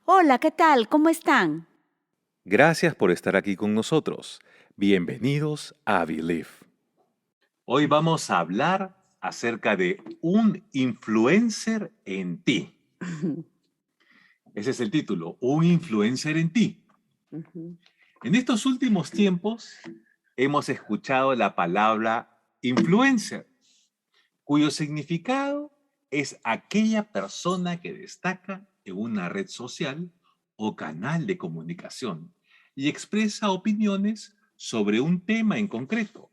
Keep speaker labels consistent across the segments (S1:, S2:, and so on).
S1: Hola, ¿qué tal? ¿Cómo están?
S2: Gracias por estar aquí con nosotros. Bienvenidos a Believe. Hoy vamos a hablar acerca de un influencer en ti. Ese es el título, un influencer en ti.
S1: Ujú.
S2: En estos últimos tiempos hemos escuchado la palabra influencer, cuyo significado es aquella persona que destaca en una red social o canal de comunicación y expresa opiniones sobre un tema en concreto,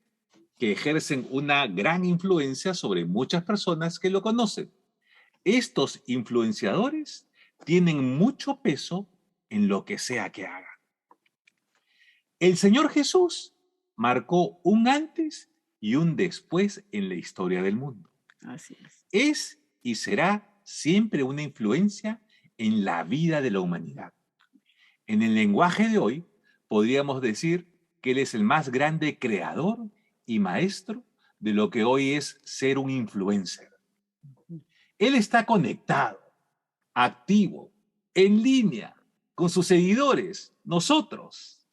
S2: que ejercen una gran influencia sobre muchas personas que lo conocen. Estos influenciadores tienen mucho peso en lo que sea que hagan. El Señor Jesús marcó un antes y un después en la historia del mundo.
S1: Así es.
S2: Es y será siempre una influencia en la vida de la humanidad. En el lenguaje de hoy, podríamos decir que Él es el más grande creador y maestro de lo que hoy es ser un influencer. Él está conectado, activo, en línea, con sus seguidores, nosotros.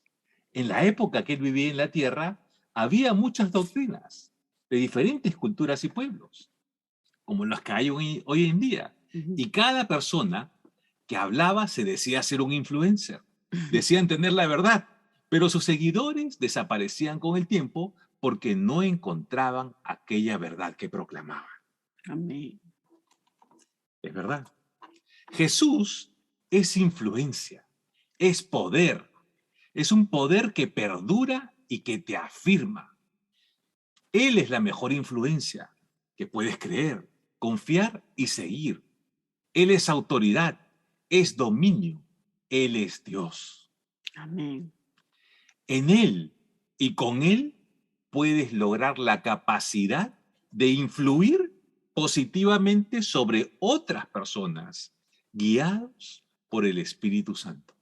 S2: En la época que Él vivía en la tierra, había muchas doctrinas de diferentes culturas y pueblos, como las que hay hoy en día.
S1: Ujú.
S2: Y cada persona que hablaba se decía ser un influencer, decían tener la verdad, pero sus seguidores desaparecían con el tiempo porque no encontraban aquella verdad que proclamaban.
S1: Amén.
S2: Es verdad. Jesús es influencia, es poder, es un poder que perdura y que te afirma. Él es la mejor influencia que puedes creer, confiar y seguir. Él es autoridad, es dominio, Él es Dios.
S1: Amén.
S2: En Él y con Él puedes lograr la capacidad de influir positivamente sobre otras personas, guiados por el Espíritu Santo.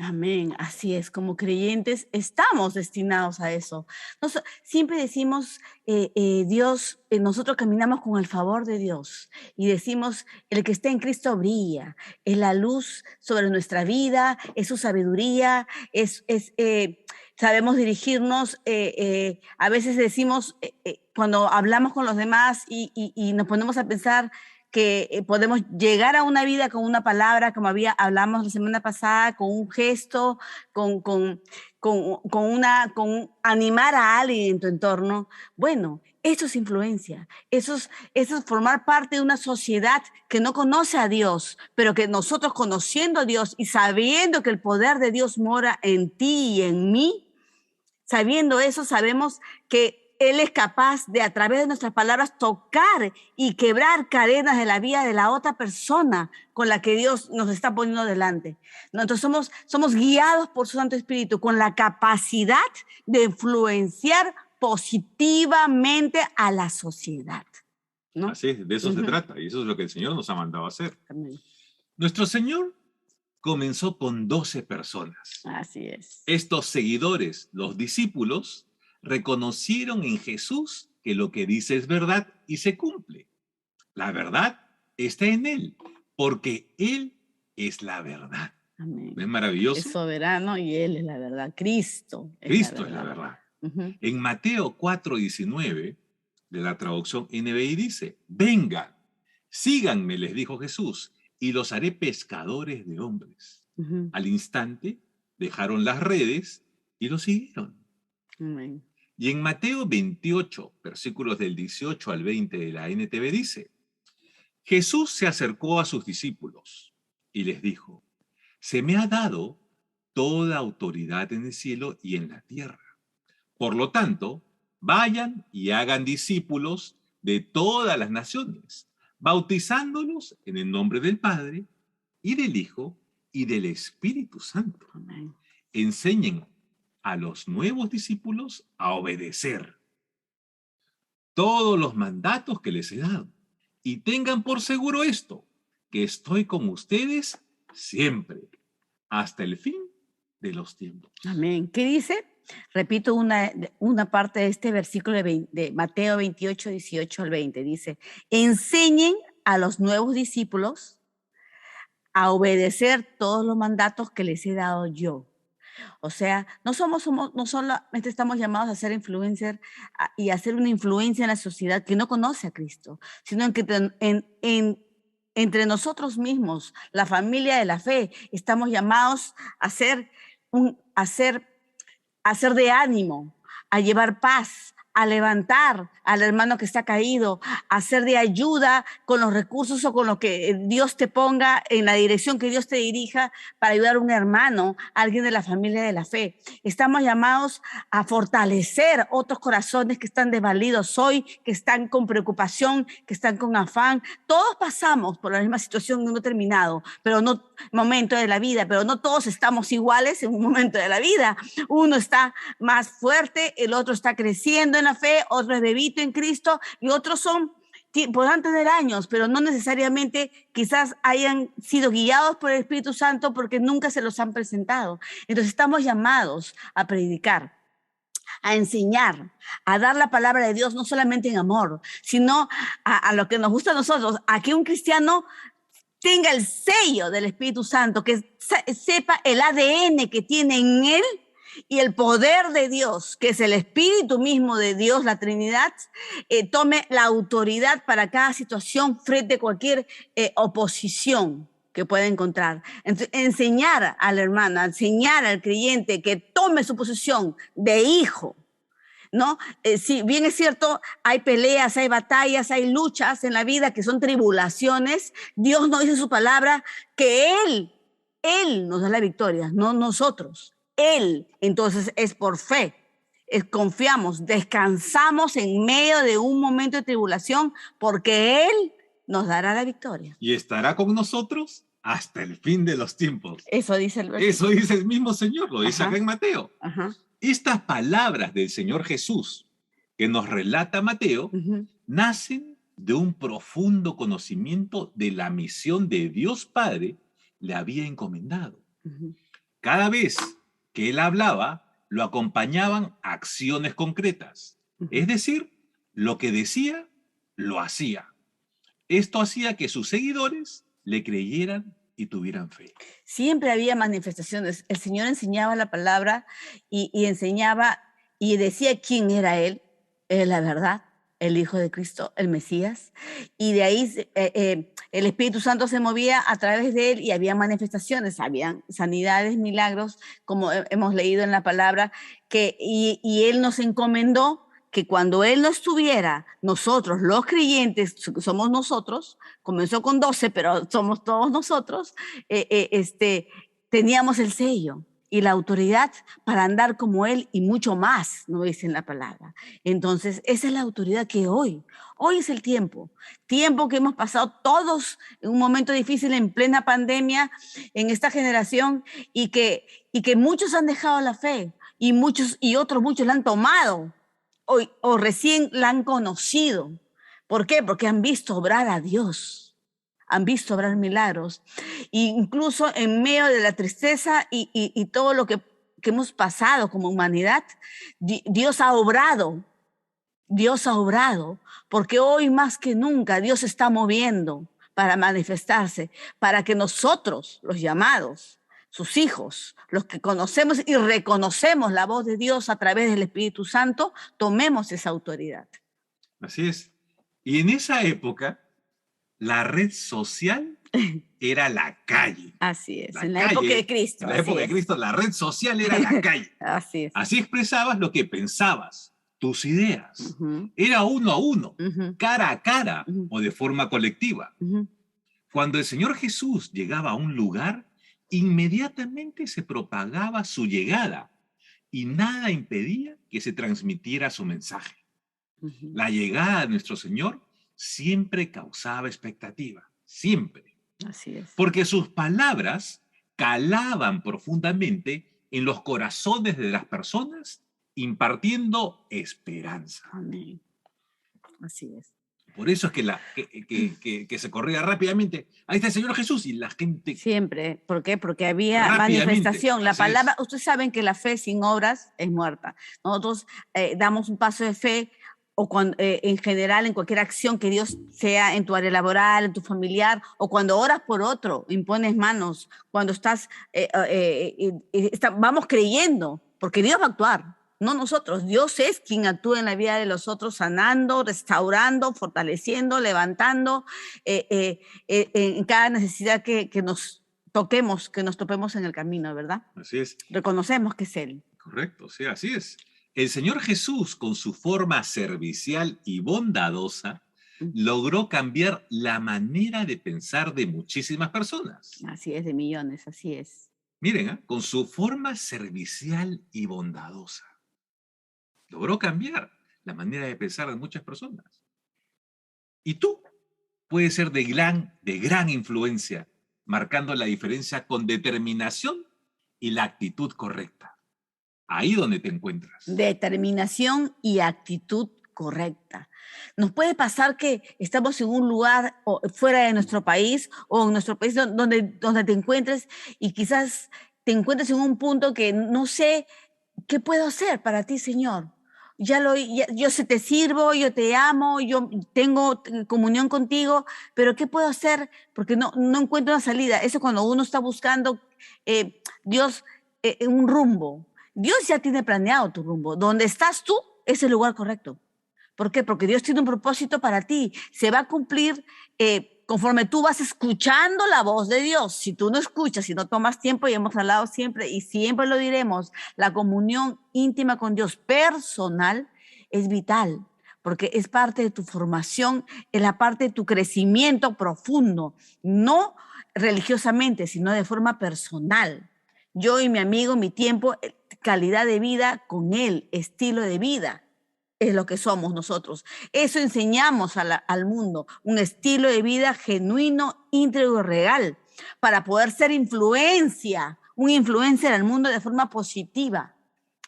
S1: Amén. Así es. Como creyentes estamos destinados a eso. Siempre decimos, Dios, nosotros caminamos con el favor de Dios y decimos, el que está en Cristo brilla, es la luz sobre nuestra vida, es su sabiduría, sabemos dirigirnos. A veces decimos, cuando hablamos con los demás y nos ponemos a pensar, que podemos llegar a una vida con una palabra, como hablamos la semana pasada, con un gesto, con animar a alguien en tu entorno. Bueno, eso es influencia, eso es formar parte de una sociedad que no conoce a Dios, pero que nosotros, conociendo a Dios y sabiendo que el poder de Dios mora en ti y en mí, sabiendo eso, sabemos que Él es capaz de, a través de nuestras palabras, tocar y quebrar cadenas de la vida de la otra persona con la que Dios nos está poniendo delante. ¿No? Entonces somos guiados por su Santo Espíritu con la capacidad de influenciar positivamente a la sociedad, ¿no?
S2: Así es, de eso se trata, y eso es lo que el Señor nos ha mandado a hacer.
S1: Amén.
S2: Nuestro Señor comenzó con 12 personas.
S1: Así es.
S2: Estos seguidores, los discípulos, reconocieron en Jesús que lo que dice es verdad y se cumple. La verdad está en Él, porque Él es la verdad.
S1: Amén.
S2: ¿No es
S1: Es
S2: maravilloso?
S1: soberano y Él es la verdad. Cristo es la
S2: Cristo es la
S1: verdad.
S2: verdad.
S1: Ujú.
S2: En Mateo 4:19, de la traducción NBI dice, vengan, síganme, les dijo Jesús, y los haré pescadores de hombres.
S1: Ujú.
S2: Al instante dejaron las redes y lo siguieron.
S1: Amén.
S2: Y en Mateo 28, versículos del 18 al 20 de la NTV dice, Jesús se acercó a sus discípulos y les dijo, se me ha dado toda autoridad en el cielo y en la tierra. Por lo tanto, vayan y hagan discípulos de todas las naciones, bautizándolos en el nombre del Padre y del Hijo y del Espíritu Santo.
S1: Amén.
S2: Enseñen a los nuevos discípulos a obedecer todos los mandatos que les he dado. Y tengan por seguro esto, que estoy con ustedes siempre, hasta el fin de los tiempos.
S1: Amén. ¿Qué dice? Repito una parte de este versículo de Mateo 28, 18 al 20. Dice, enseñen a los nuevos discípulos a obedecer todos los mandatos que les he dado yo. O sea, no solamente estamos llamados a ser influencer y a hacer una influencia en la sociedad que no conoce a Cristo, sino en que entre nosotros mismos, la familia de la fe, estamos llamados a ser de ánimo, a llevar paz, a levantar al hermano que está caído, a ser de ayuda con los recursos o con lo que Dios te ponga en la dirección que Dios te dirija para ayudar a un hermano, a alguien de la familia de la fe. Estamos llamados a fortalecer otros corazones que están desvalidos hoy, que están con preocupación, que están con afán. Todos pasamos por la misma situación en un determinado momento de la vida, pero no todos estamos iguales en un momento de la vida. Uno está más fuerte, el otro está creciendo en la fe, otro es bebito en Cristo y otros podrán tener años, pero no necesariamente quizás hayan sido guiados por el Espíritu Santo porque nunca se los han presentado. Entonces estamos llamados a predicar, a enseñar, a dar la palabra de Dios no solamente en amor, sino a lo que nos gusta a nosotros, a que un cristiano tenga el sello del Espíritu Santo, que sepa el ADN que tiene en él y el poder de Dios, que es el Espíritu mismo de Dios, la Trinidad, tome la autoridad para cada situación frente a cualquier oposición que pueda encontrar. Entonces, enseñar a la hermana, enseñar al creyente que tome su posición de hijo, ¿no? Si bien es cierto, hay peleas, hay batallas, hay luchas en la vida que son tribulaciones, Dios nos dice en su palabra que Él nos da la victoria, no nosotros. Él, entonces es por fe, confiamos, descansamos en medio de un momento de tribulación porque Él nos dará la victoria.
S2: Y estará con nosotros hasta el fin de los tiempos.
S1: Eso dice el versículo.
S2: Eso dice el mismo Señor, lo dice acá en Mateo.
S1: Ajá.
S2: Estas palabras del Señor Jesús que nos relata Mateo nacen de un profundo conocimiento de la misión de Dios Padre le había encomendado. Cada vez que él hablaba, lo acompañaban acciones concretas. Es decir, lo que decía, lo hacía. Esto hacía que sus seguidores le creyeran y tuvieran fe.
S1: Siempre había manifestaciones. El Señor enseñaba la palabra y enseñaba y decía quién era Él, la verdad, el Hijo de Cristo, el Mesías. Y de ahí el Espíritu Santo se movía a través de Él y había manifestaciones, habían sanidades, milagros, como hemos leído en la palabra, y Él nos encomendó que cuando Él no estuviera, nosotros, los creyentes, somos nosotros, comenzó con 12, pero somos todos nosotros, teníamos el sello y la autoridad para andar como Él y mucho más, no dice en la palabra. Entonces, esa es la autoridad que hoy es el tiempo que hemos pasado todos en un momento difícil en plena pandemia, en esta generación, y que muchos han dejado la fe y muchos la han tomado o recién la han conocido. ¿Por qué? Porque han visto obrar a Dios, han visto obrar milagros. E incluso en medio de la tristeza y todo lo que hemos pasado como humanidad, Dios ha obrado, porque hoy más que nunca Dios está moviendo para manifestarse, para que nosotros, los llamados, sus hijos, los que conocemos y reconocemos la voz de Dios a través del Espíritu Santo, tomemos esa autoridad.
S2: Así es. Y en esa época, la red social era la calle.
S1: Así es, en la época de Cristo.
S2: En la época de Cristo, la red social era la calle.
S1: Así es.
S2: Así expresabas lo que pensabas, tus ideas. Era uno a uno, cara a cara o de forma colectiva. Cuando el Señor Jesús llegaba a un lugar, inmediatamente se propagaba su llegada y nada impedía que se transmitiera su mensaje. La llegada de nuestro Señor siempre causaba expectativa, siempre.
S1: Así es.
S2: Porque sus palabras calaban profundamente en los corazones de las personas, impartiendo esperanza.
S1: Amén. Así es.
S2: Por eso es que se corría rápidamente. Ahí está el Señor Jesús y la gente...
S1: Siempre. ¿Por qué? Porque había manifestación. La palabra, ustedes saben que la fe sin obras es muerta. Nosotros damos un paso de fe o cuando, en general en cualquier acción que Dios sea en tu área laboral, en tu familiar, o cuando oras por otro, impones manos, cuando vamos creyendo, porque Dios va a actuar, no nosotros. Dios es quien actúa en la vida de los otros, sanando, restaurando, fortaleciendo, levantando en cada necesidad que nos toquemos, que nos topemos en el camino, ¿verdad?
S2: Así es.
S1: Reconocemos que es Él.
S2: Correcto, sí, así es. El Señor Jesús, con su forma servicial y bondadosa, logró cambiar la manera de pensar de muchísimas personas.
S1: Así es, de millones, así es.
S2: Miren, con su forma servicial y bondadosa, logró cambiar la manera de pensar de muchas personas. Y tú puedes ser de gran influencia, marcando la diferencia con determinación y la actitud correcta. Ahí donde te encuentras.
S1: Determinación y actitud correcta. Nos puede pasar que estamos en un lugar fuera de nuestro país o en nuestro país donde te encuentres y quizás te encuentres en un punto que no sé qué puedo hacer para ti, Señor. Yo te sirvo, yo te amo, yo tengo comunión contigo, pero ¿qué puedo hacer? Porque no encuentro una salida. Eso cuando uno está buscando Dios un rumbo. Dios ya tiene planeado tu rumbo. Donde estás tú es el lugar correcto. ¿Por qué? Porque Dios tiene un propósito para ti. Se va a cumplir conforme tú vas escuchando la voz de Dios. Si tú no escuchas, si no tomas tiempo, y hemos hablado siempre, y siempre lo diremos, la comunión íntima con Dios personal es vital, porque es parte de tu formación, es la parte de tu crecimiento profundo, no religiosamente, sino de forma personal. Yo y mi amigo, mi tiempo, calidad de vida con Él, estilo de vida, es lo que somos nosotros. Eso enseñamos al mundo, un estilo de vida genuino, íntegro y real, para poder ser un influencer al mundo de forma positiva,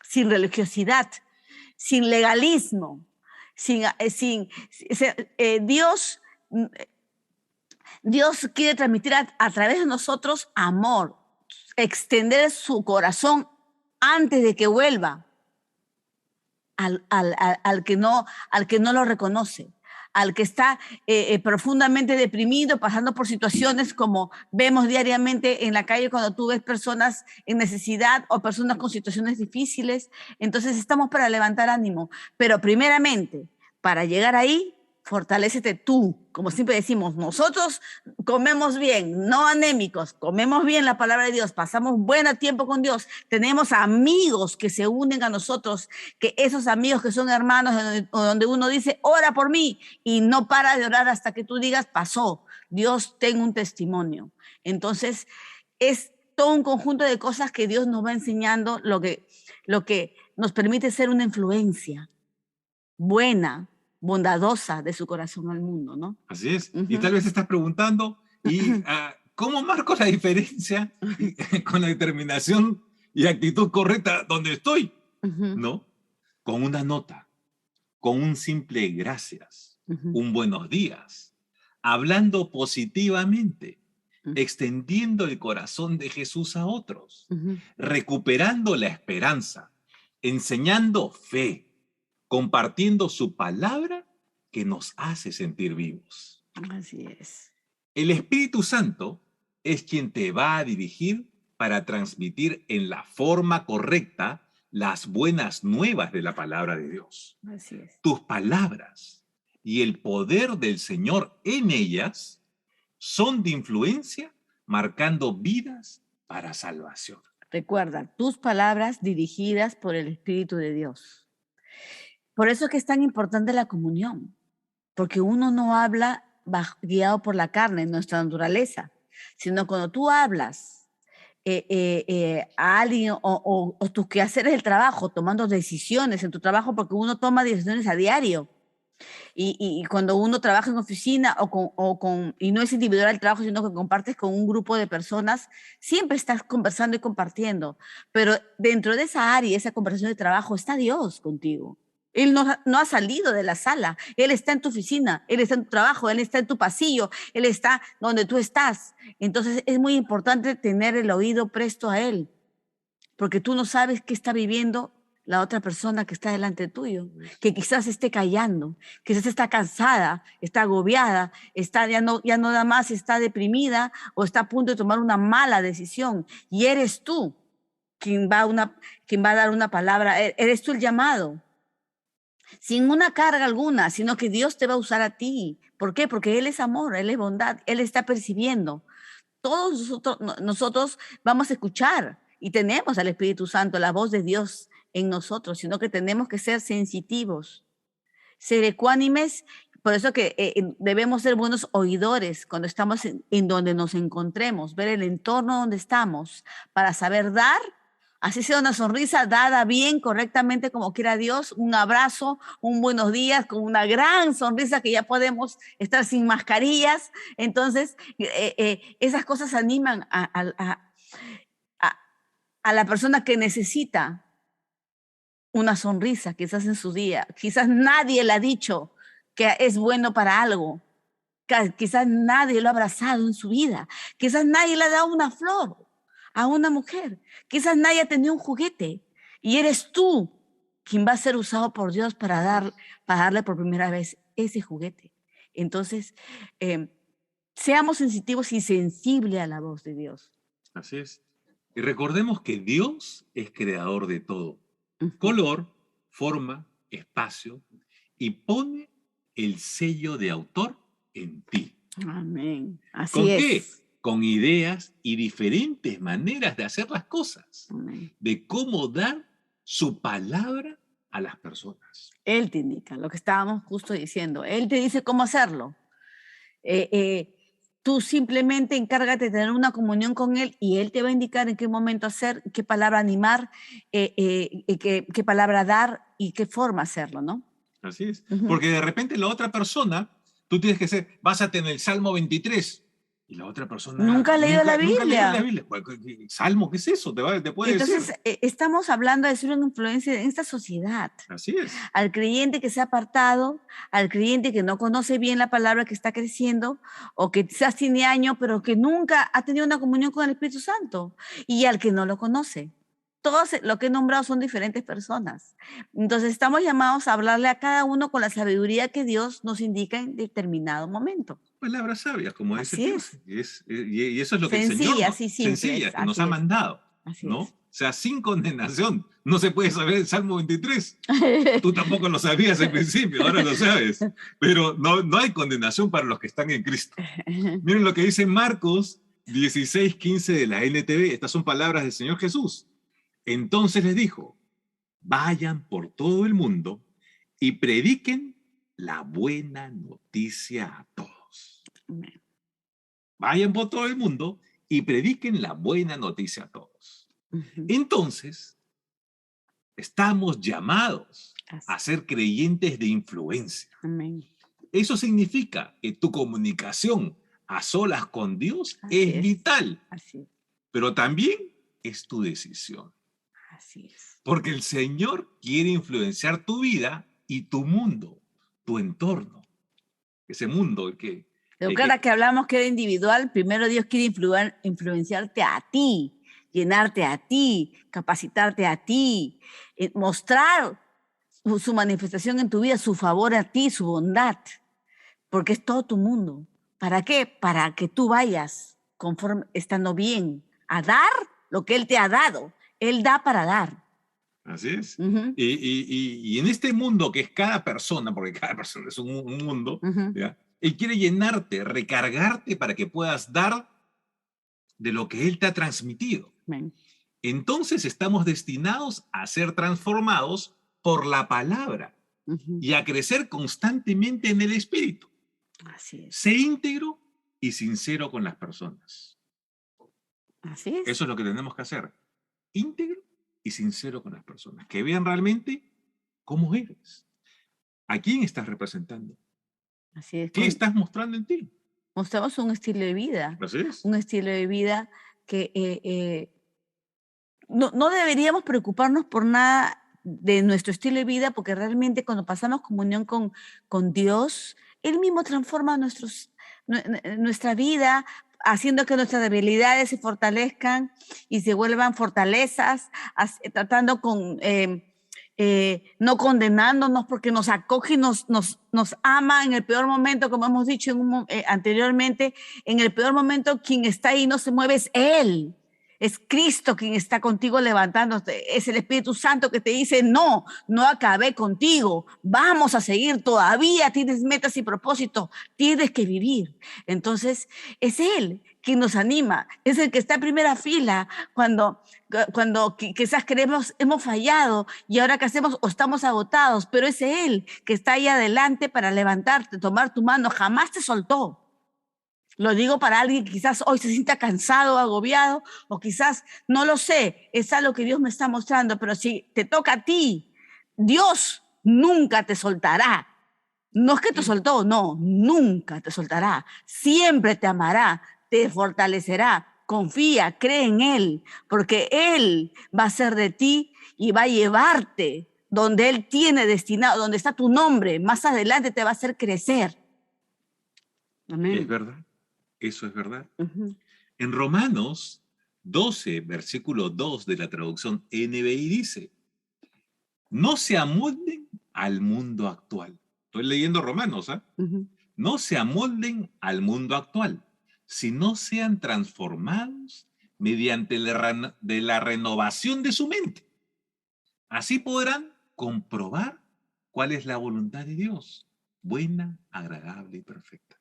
S1: sin religiosidad, sin legalismo, Dios quiere transmitir a través de nosotros amor, extender su corazón antes de que vuelva al que no lo reconoce, al que está profundamente deprimido, pasando por situaciones como vemos diariamente en la calle cuando tú ves personas en necesidad o personas con situaciones difíciles. Entonces estamos para levantar ánimo, pero primeramente, para llegar ahí, fortalécete tú. Como siempre decimos, nosotros comemos bien, no anémicos, comemos bien la palabra de Dios, pasamos buen tiempo con Dios, tenemos amigos que se unen a nosotros, que esos amigos que son hermanos, donde uno dice, ora por mí, y no para de orar hasta que tú digas, pasó, Dios, tengo un testimonio. Entonces, es todo un conjunto de cosas que Dios nos va enseñando, lo que nos permite ser una influencia buena, bondadosa de su corazón al mundo, ¿no?
S2: Así es. Y tal vez te estás preguntando, ¿y cómo marco la diferencia con la determinación y actitud correcta donde estoy? ¿No? Con una nota, con un simple gracias, un buenos días, hablando positivamente, extendiendo el corazón de Jesús a otros, recuperando la esperanza, enseñando fe, compartiendo su palabra que nos hace sentir vivos.
S1: Así es.
S2: El Espíritu Santo es quien te va a dirigir para transmitir en la forma correcta las buenas nuevas de la palabra de Dios.
S1: Así es.
S2: Tus palabras y el poder del Señor en ellas son de influencia, marcando vidas para salvación.
S1: Recuerda, tus palabras dirigidas por el Espíritu de Dios. Por eso es que es tan importante la comunión, porque uno no habla guiado por la carne, nuestra naturaleza, sino cuando tú hablas a alguien o tus quehaceres del trabajo, tomando decisiones en tu trabajo, porque uno toma decisiones a diario. Y cuando uno trabaja en oficina y no es individual el trabajo, sino que compartes con un grupo de personas, siempre estás conversando y compartiendo. Pero dentro de esa área, esa conversación de trabajo, está Dios contigo. Él no ha salido de la sala, Él está en tu oficina, Él está en tu trabajo, Él está en tu pasillo, Él está donde tú estás. Entonces es muy importante tener el oído presto a Él, porque tú no sabes qué está viviendo la otra persona que está delante tuyo, que quizás esté callando, quizás está cansada, está agobiada, ya no da más, está deprimida o está a punto de tomar una mala decisión. Y eres tú quien va a dar una palabra, eres tú el llamado, sin una carga alguna, sino que Dios te va a usar a ti. ¿Por qué? Porque Él es amor, Él es bondad, Él está percibiendo. Todos nosotros vamos a escuchar y tenemos al Espíritu Santo, la voz de Dios en nosotros, sino que tenemos que ser sensitivos, ser ecuánimes. Por eso que debemos ser buenos oidores cuando estamos en donde nos encontremos, ver el entorno donde estamos para saber dar, así sea una sonrisa dada bien, correctamente, como quiera Dios, un abrazo, un buenos días, con una gran sonrisa que ya podemos estar sin mascarillas. Entonces, esas cosas animan a la persona que necesita una sonrisa, quizás en su día. Quizás nadie le ha dicho que es bueno para algo. Quizás nadie lo ha abrazado en su vida. Quizás nadie le ha dado una flor a una mujer. Quizás nadie ha tenido un juguete. Y eres tú quien va a ser usado por Dios para darle por primera vez ese juguete. Entonces, seamos sensitivos y sensibles a la voz de Dios.
S2: Así es. Y recordemos que Dios es creador de todo. Color, forma, espacio, y pone el sello de autor en ti.
S1: Amén. Así
S2: ¿Con
S1: es.
S2: qué? Con ideas y diferentes maneras de hacer las cosas,
S1: Amén.
S2: de cómo dar su palabra a las personas.
S1: Él te indica lo que estábamos justo diciendo. Él te dice cómo hacerlo. Tú simplemente encárgate de tener una comunión con Él y Él te va a indicar en qué momento hacer, qué palabra animar, qué palabra dar y qué forma hacerlo, ¿no?
S2: Así es. Porque de repente la otra persona, tú tienes que ser, básate en el Salmo 23. Y la otra persona
S1: nunca ha leído la Biblia.
S2: Nunca ha leído la Biblia. ¿Salmo? ¿Qué es eso? Te puede
S1: Entonces,
S2: decir.
S1: estamos hablando de ser una influencia en esta sociedad.
S2: Así es.
S1: Al creyente que se ha apartado, al creyente que no conoce bien la palabra que está creciendo, o que quizás tiene años, pero que nunca ha tenido una comunión con el Espíritu Santo, y al que no lo conoce. Todos lo que he nombrado son diferentes personas. Entonces, estamos llamados a hablarle a cada uno con la sabiduría que Dios nos indica en determinado momento.
S2: Palabras sabias, como
S1: Así
S2: dice
S1: es.
S2: y eso es lo que
S1: Sencilla,
S2: el Señor
S1: sí, simples,
S2: sencilla, que nos
S1: así
S2: ha
S1: es.
S2: mandado.
S1: Así
S2: ¿no?
S1: es.
S2: O sea, sin condenación. No se puede saber el Salmo 23. Tú tampoco lo sabías al principio, ahora lo sabes. Pero no hay condenación para los que están en Cristo. Miren lo que dice Marcos 16:15 de la NTV. Estas son palabras del Señor Jesús. Entonces les dijo, vayan por todo el mundo y prediquen la buena noticia a todos. Vayan por todo el mundo y prediquen la buena noticia a todos. Entonces, estamos llamados a ser creyentes de influencia.
S1: Amén.
S2: Eso significa que tu comunicación a solas con Dios es vital, pero también es tu decisión.
S1: Así es.
S2: Porque el Señor quiere influenciar tu vida y tu mundo, tu entorno. Ese mundo que...
S1: Pero cada que hablamos que era individual, primero Dios quiere influenciarte a ti, llenarte a ti, capacitarte a ti, mostrar su manifestación en tu vida, su favor a ti, su bondad, porque es todo tu mundo. ¿Para qué? Para que tú vayas conforme estando bien, a dar lo que Él te ha dado. Él da para dar.
S2: Así es. Y en este mundo que es cada persona, porque cada persona es un mundo, ¿ya? Él quiere llenarte, recargarte para que puedas dar de lo que Él te ha transmitido.
S1: Amén.
S2: Entonces estamos destinados a ser transformados por la palabra y a crecer constantemente en el Espíritu.
S1: Así es.
S2: Sé íntegro y sincero con las personas.
S1: Así es.
S2: Eso es lo que tenemos que hacer. Íntegro y sincero con las personas. Que vean realmente cómo eres. ¿A quién estás representando?
S1: Así es.
S2: ¿Qué estás mostrando en ti?
S1: Mostramos un estilo de vida.
S2: Así es.
S1: Un estilo de vida que no deberíamos preocuparnos por nada de nuestro estilo de vida, porque realmente cuando pasamos comunión con Dios, Él mismo transforma nuestra vida, haciendo que nuestras debilidades se fortalezcan y se vuelvan fortalezas, tratando con no condenándonos porque nos acoge y nos ama en el peor momento, como hemos dicho anteriormente, en el peor momento quien está ahí no se mueve es Él. Es Cristo quien está contigo levantándote. Es el Espíritu Santo que te dice, no, no acabé contigo. Vamos a seguir todavía. Tienes metas y propósitos. Tienes que vivir. Entonces, es Él quien nos anima. Es el que está en primera fila cuando quizás hemos fallado y ahora que hacemos o estamos agotados, pero es Él que está ahí adelante para levantarte, tomar tu mano. Jamás te soltó. Lo digo para alguien que quizás hoy se sienta cansado, agobiado, o quizás, no lo sé, es algo que Dios me está mostrando, pero si te toca a ti, Dios nunca te soltará. No es que te soltó, no, nunca te soltará. Siempre te amará, te fortalecerá. Confía, cree en Él, porque Él va a ser de ti y va a llevarte donde Él tiene destinado, donde está tu nombre. Más adelante te va a hacer crecer. Amén.
S2: Es verdad, eso es verdad.
S1: Uh-huh.
S2: En Romanos 12, versículo 2 de la traducción NBI dice, no se amolden al mundo actual. Estoy leyendo Romanos, ¿eh?
S1: Uh-huh.
S2: No se amolden al mundo actual, sino sean transformados mediante la renovación de su mente. Así podrán comprobar cuál es la voluntad de Dios, buena, agradable y perfecta.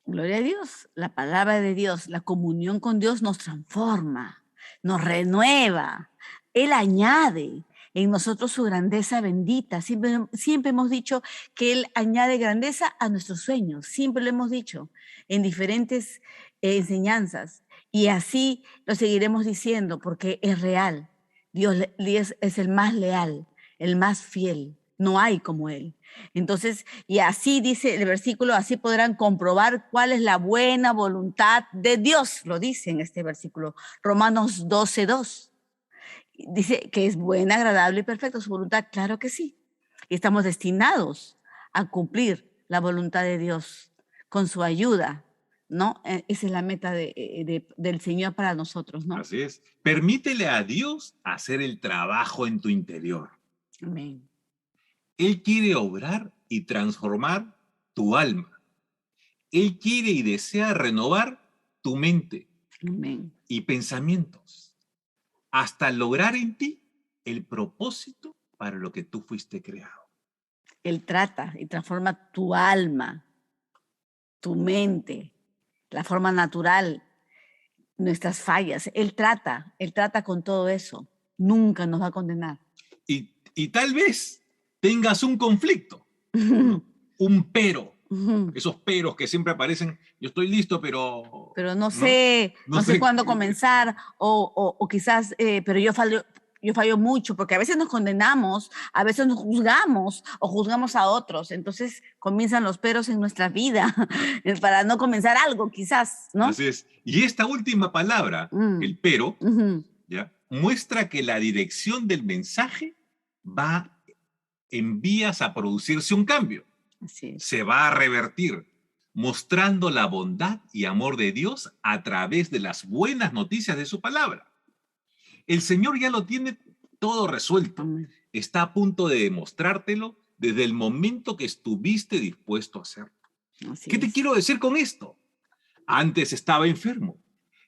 S1: Gloria a Dios, la palabra de Dios, la comunión con Dios nos transforma, nos renueva. Él añade en nosotros su grandeza bendita. Siempre hemos dicho que Él añade grandeza a nuestros sueños. Siempre lo hemos dicho en diferentes enseñanzas. Y así lo seguiremos diciendo porque es real. Dios es el más leal, el más fiel. No hay como Él. Entonces, y así dice el versículo, así podrán comprobar cuál es la buena voluntad de Dios, lo dice en este versículo, Romanos 12:2. Dice que es buena, agradable y perfecta su voluntad, claro que sí. Y estamos destinados a cumplir la voluntad de Dios con su ayuda, ¿no? Esa es la meta del Señor para nosotros, ¿no?
S2: Así es. Permítele a Dios hacer el trabajo en tu interior.
S1: Amén.
S2: Él quiere obrar y transformar tu alma. Él quiere y desea renovar tu mente
S1: Amén.
S2: y pensamientos hasta lograr en ti el propósito para lo que tú fuiste creado.
S1: Él trata y transforma tu alma, tu mente, la forma natural, nuestras fallas. Él trata con todo eso. Nunca nos va a condenar.
S2: Y tal vez tengas un conflicto, ¿no? Un pero. Esos peros que siempre aparecen, yo estoy listo, pero
S1: no sé cuándo comenzar, o quizás, pero yo fallo mucho, porque a veces nos condenamos, a veces nos juzgamos o juzgamos a otros, entonces comienzan los peros en nuestra vida para no comenzar algo, quizás, ¿no?
S2: Así es. Y esta última palabra, el pero, ¿ya? Muestra que la dirección del mensaje va en vías a producirse un cambio.
S1: Así es.
S2: Se va a revertir, mostrando la bondad y amor de Dios a través de las buenas noticias de su palabra. El Señor ya lo tiene todo resuelto.
S1: Amén.
S2: Está a punto de demostrártelo desde el momento que estuviste dispuesto a hacerlo. ¿Qué te quiero decir con esto? Antes estaba enfermo,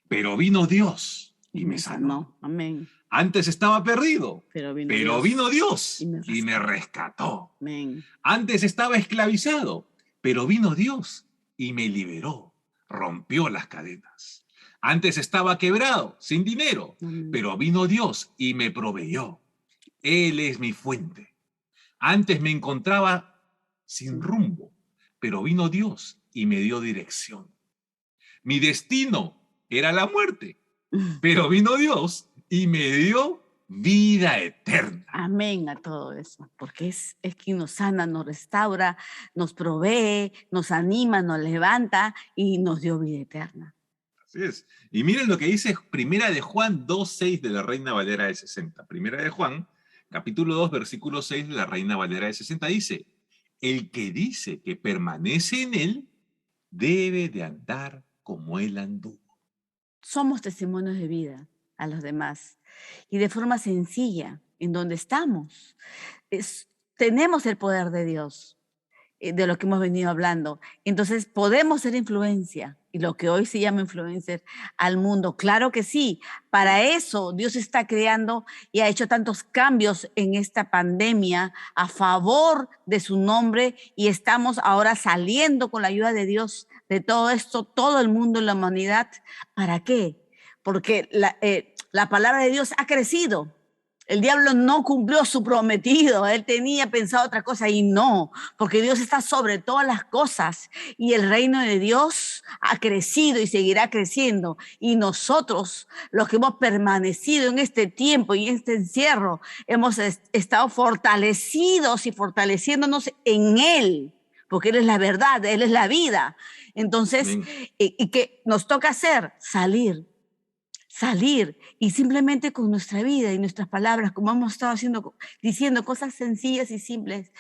S2: pero vino Dios y me sanó.
S1: Amén.
S2: Antes estaba perdido,
S1: pero
S2: vino Dios y me rescató.
S1: Amén.
S2: Antes estaba esclavizado, pero vino Dios y me liberó, rompió las cadenas. Antes estaba quebrado, sin dinero, pero vino Dios y me proveyó. Él es mi fuente. Antes me encontraba sin rumbo, pero vino Dios y me dio dirección. Mi destino era la muerte, pero vino Dios y me dio vida eterna.
S1: Amén a todo eso, porque es quien nos sana, nos restaura, nos provee, nos anima, nos levanta y nos dio vida eterna.
S2: Así es. Y miren lo que dice Primera de Juan 2:6 de la Reina Valera de 60. Primera de Juan, capítulo 2, versículo 6 de la Reina Valera de 60 dice, el que dice que permanece en él debe de andar como él anduvo.
S1: Somos testimonios de vida a los demás y de forma sencilla en donde estamos. Tenemos el poder de Dios, de lo que hemos venido hablando. Entonces, podemos ser influencia, y lo que hoy se llama influencer, al mundo. Claro que sí. Para eso Dios está creando y ha hecho tantos cambios en esta pandemia a favor de su nombre, y estamos ahora saliendo con la ayuda de Dios de todo esto, todo el mundo y la humanidad. ¿Para qué? Porque la palabra de Dios ha crecido. El diablo no cumplió su prometido, él tenía pensado otra cosa y no, porque Dios está sobre todas las cosas y el reino de Dios ha crecido y seguirá creciendo. Y nosotros, los que hemos permanecido en este tiempo y en este encierro, hemos estado fortalecidos y fortaleciéndonos en Él, porque Él es la verdad, Él es la vida. Entonces, ¿y qué nos toca hacer? Salir y simplemente con nuestra vida y nuestras palabras, como hemos estado diciendo cosas sencillas y simples,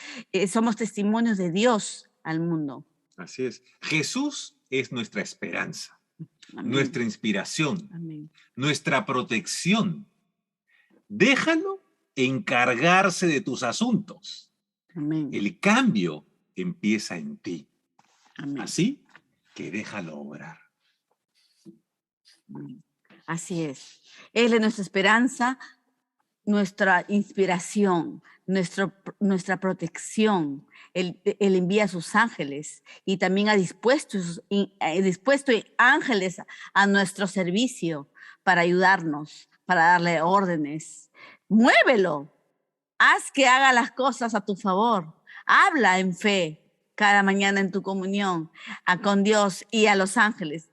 S1: somos testimonios de Dios al mundo.
S2: Así es. Jesús es nuestra esperanza,
S1: Amén.
S2: Nuestra inspiración,
S1: Amén.
S2: Nuestra protección. Déjalo encargarse de tus asuntos.
S1: Amén.
S2: El cambio empieza en ti.
S1: Amén.
S2: Así que déjalo obrar.
S1: Amén. Así es. Él es nuestra esperanza, nuestra inspiración, nuestra protección. Él envía a sus ángeles y también ha dispuesto ángeles a nuestro servicio para ayudarnos, para darle órdenes. Muévelo. Haz que haga las cosas a tu favor. Habla en fe cada mañana en tu comunión con Dios y a los ángeles.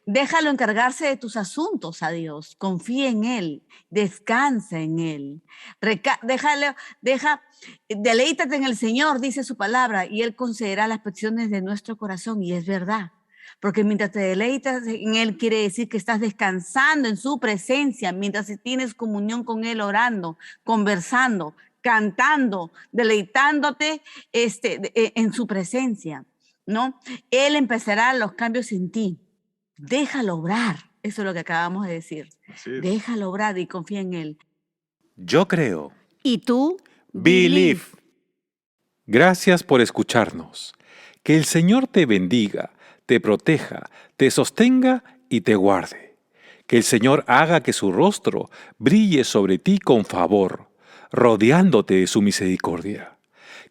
S1: Déjalo encargarse de tus asuntos a Dios. Confía en Él. Descansa en Él. Deleítate en el Señor, dice su palabra, y Él concederá las peticiones de nuestro corazón. Y es verdad. Porque mientras te deleitas en Él, quiere decir que estás descansando en su presencia, mientras tienes comunión con Él, orando, conversando, cantando, deleitándote en su presencia, ¿no? Él empezará los cambios en ti. Déjalo obrar. Eso es lo que acabamos de decir. Déjalo obrar y confía en Él.
S3: Yo creo.
S1: ¿Y tú?
S3: Believe. Gracias por escucharnos. Que el Señor te bendiga, te proteja, te sostenga y te guarde. Que el Señor haga que su rostro brille sobre ti con favor, rodeándote de su misericordia.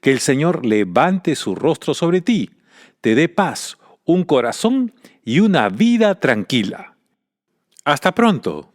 S3: Que el Señor levante su rostro sobre ti, te dé paz, un corazón y una vida tranquila. Hasta pronto.